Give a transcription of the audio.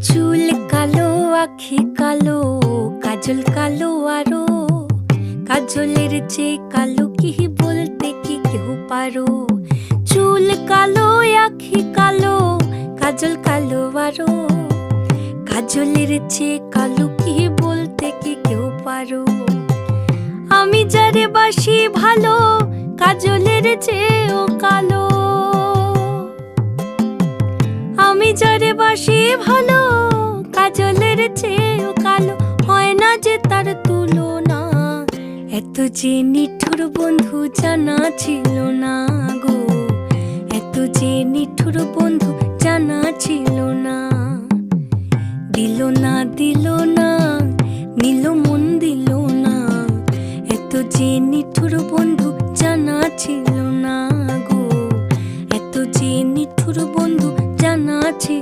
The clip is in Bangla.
চুল কালো, আখি কালো, কাজল কালো আরো। কাজলের চেয়ে কালো কি বলতে কি কেউ পারো? চুল কালো, আখি কালো, কাজল কালো আরো। কাজলের চেয়ে কালো কি বলতে কি কেউ পারো? আমি যারে বাসি ভালো, কাজলের চেয়েও কালো। আমি যারে বাসি ভালো, কাজলের চেয়েও কালো। হয় না যে তার তুলনা, এত যে নিঠুর বন্ধু জানা ছিল না গো। এত যে নিঠুর বন্ধু জানা ছিল না। দিল না, দিল না, নিল মন দিল না। এত যে নিঠুর বন্ধু জানা ছিল না গো। এত যে নিঠুর বন্ধু জানা ছিল